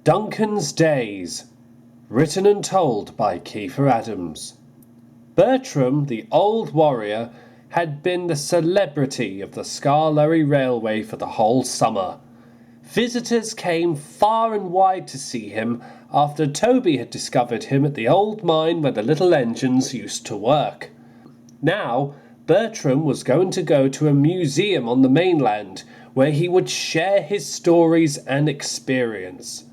Duncan's Days, written and told by Kiefer Adams. Bertram the Old Warrior had been the celebrity of the Skarloey Railway for the whole summer. Visitors came far and wide to see him after Toby had discovered him at the old mine where the little engines used to work. Now, Bertram was going to go to a museum on the mainland where he would share his stories and experience.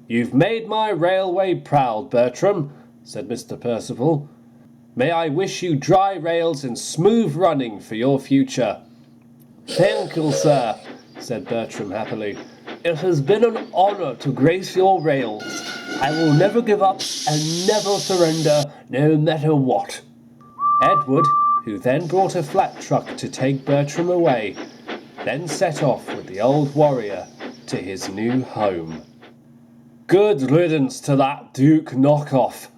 "You've made my railway proud, Bertram," said Mr. Percival. "May I wish you dry rails and smooth running for your future." "Thank you, sir," said Bertram happily. "It has been an honour to grace your rails. I will never give up and never surrender, no matter what." Edward, who then brought a flat truck to take Bertram away, then set off with the old warrior to his new home. "Good riddance to that Duke knock-off,"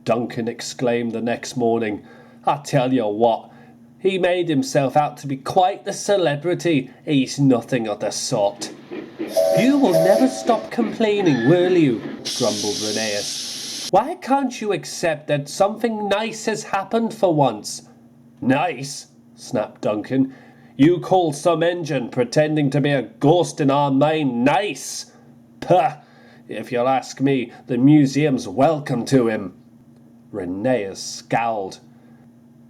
Duncan exclaimed the next morning. "I tell you what, he made himself out to be quite the celebrity. He's nothing of the sort." "You will never stop complaining, will you?" grumbled Rheneas. "Why can't you accept that something nice has happened for once?" "Nice?" snapped Duncan. "You call some engine pretending to be a ghost in our mine nice? Pah! If you'll ask me, the museum's welcome to him." Rheneas scowled.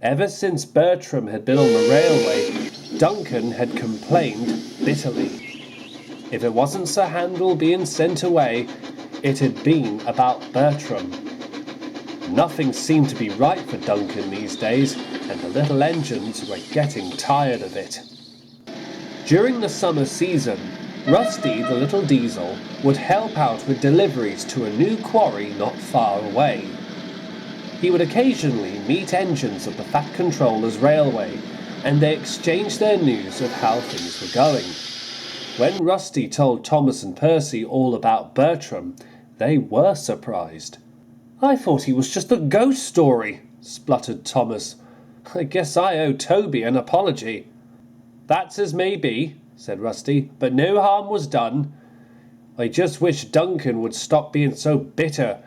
Ever since Bertram had been on the railway, Duncan had complained bitterly. If it wasn't Sir Handel being sent away, it had been about Bertram. Nothing seemed to be right for Duncan these days, and the little engines were getting tired of it. During the summer season, Rusty, the little diesel, would help out with deliveries to a new quarry not far away. He would occasionally meet engines of the Fat Controller's railway, and they exchanged their news of how things were going. When Rusty told Thomas and Percy all about Bertram, they were surprised. "I thought he was just a ghost story," spluttered Thomas. "I guess I owe Toby an apology." "That's as may be," said Rusty, "but no harm was done. I just wish Duncan would stop being so bitter.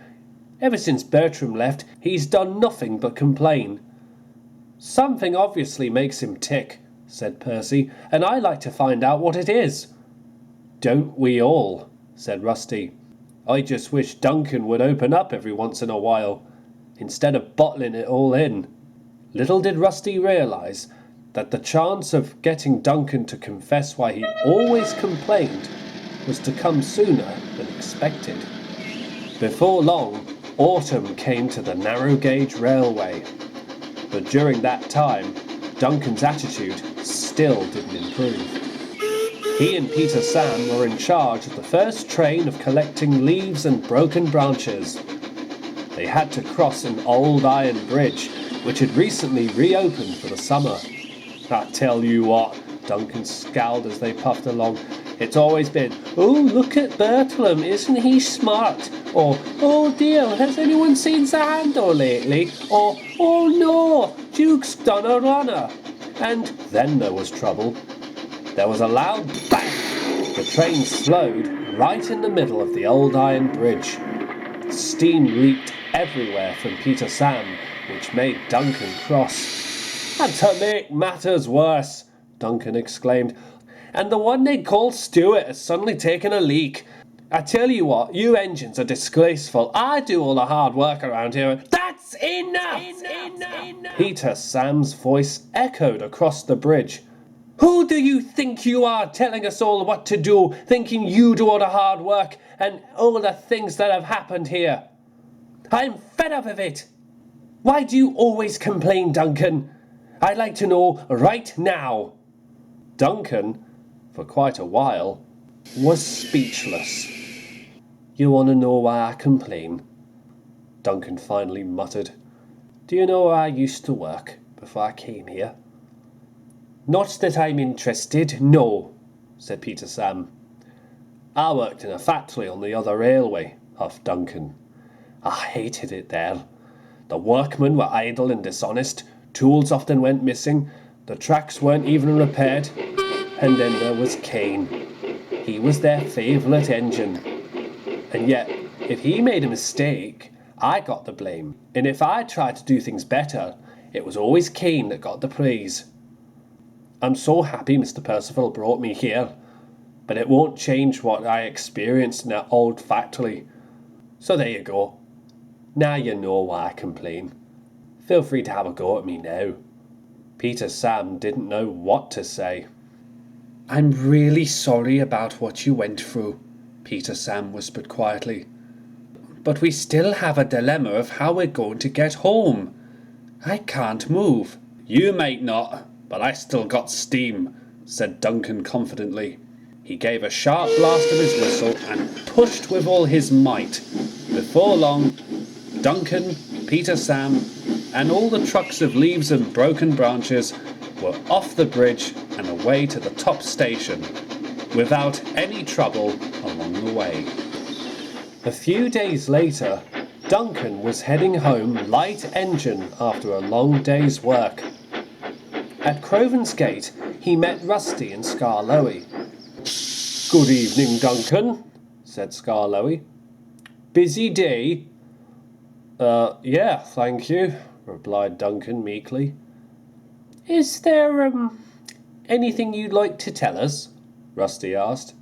Ever since Bertram left, he's done nothing but complain." "Something obviously makes him tick," said Percy, "and I like to find out what it is." "Don't we all?" said Rusty. "I just wish Duncan would open up every once in a while, instead of bottling it all in." Little did Rusty realise that the chance of getting Duncan to confess why he always complained was to come sooner than expected. Before long, autumn came to the narrow gauge railway, but during that time, Duncan's attitude still didn't improve. He and Peter Sam were in charge of the first train of collecting leaves and broken branches. They had to cross an old iron bridge, which had recently reopened for the summer. "I tell you what," Duncan scowled as they puffed along, "it's always been, 'Oh, look at Bertram, isn't he smart?' Or, 'Oh dear, has anyone seen Sir Handel lately?' Or, 'Oh no, Duke's done a runner.' And then there was trouble. There was a loud bang. The train slowed right in the middle of the old iron bridge. Steam leaked everywhere from Peter Sam, which made Duncan cross. "And to make matters worse," Duncan exclaimed, "and the one they call Stuart has suddenly taken a leak. I tell you what, you engines are disgraceful. I do all the hard work around here. That's enough! Peter Sam's voice echoed across the bridge. "Who do you think you are, telling us all what to do, thinking you do all the hard work and all the things that have happened here? I'm fed up of it. Why do you always complain, Duncan? I'd like to know right now." Duncan, for quite a while, was speechless. "You want to know why I complain?" Duncan finally muttered. "Do you know where I used to work before I came here?" "Not that I'm interested, no," said Peter Sam. "I worked in a factory on the other railway," huffed Duncan. "I hated it there. The workmen were idle and dishonest, tools often went missing, the tracks weren't even repaired, and then there was Kane. He was their favourite engine. And yet, if he made a mistake, I got the blame. And if I tried to do things better, it was always Cain that got the praise. I'm so happy Mr. Percival brought me here, but it won't change what I experienced in that old factory. So there you go. Now you know why I complain. Feel free to have a go at me now. Peter Sam didn't know what to say. I'm really sorry about what you went through, Peter Sam whispered quietly. But we still have a dilemma of how we're going to get home. I can't move. You might not, but I still got steam, said Duncan confidently. He gave a sharp blast of his whistle and pushed with all his might. Before long, Duncan, Peter Sam, and all the trucks of leaves and broken branches were off the bridge and away to the top station, without any trouble along the way. A few days later, Duncan was heading home light engine after a long day's work. At Croven's Gate, he met Rusty and Skarloey. Good evening, Duncan, said Skarloey. Busy day? Yeah, thank you, replied Duncan meekly. Is there, anything you'd like to tell us? Rusty asked.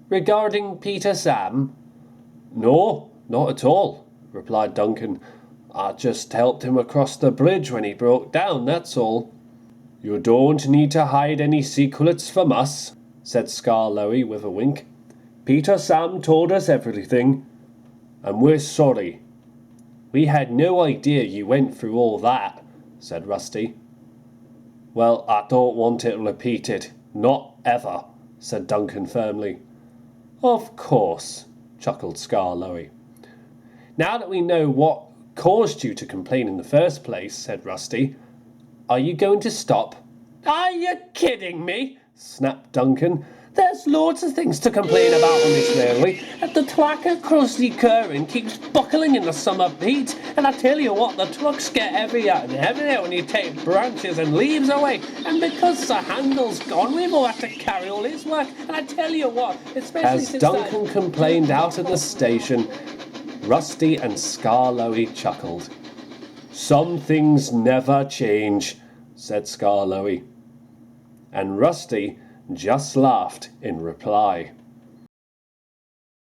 Regarding Peter Sam? No, not at all, replied Duncan. I just helped him across the bridge when he broke down, that's all. You don't need to hide any secrets from us, said Skarloey with a wink. Peter Sam told us everything, and we're sorry. We had no idea you went through all that, said Rusty. Well, I don't want it repeated. Not ever, said Duncan firmly. Of course, chuckled Skarloey. Now that we know what caused you to complain in the first place, said Rusty, are you going to stop? Are you kidding me? Snapped Duncan. There's loads of things to complain about on this railway. The track across the current keeps buckling in the summer heat, and I tell you what, the trucks get heavier and heavier when you take branches and leaves away. And because Sir Handel's gone, we've all had to carry all his work. And I tell you what, especially as Duncan complained out at the station, Rusty and Skarloey chuckled. Some things never change, said Skarloey. And Rusty just laughed in reply.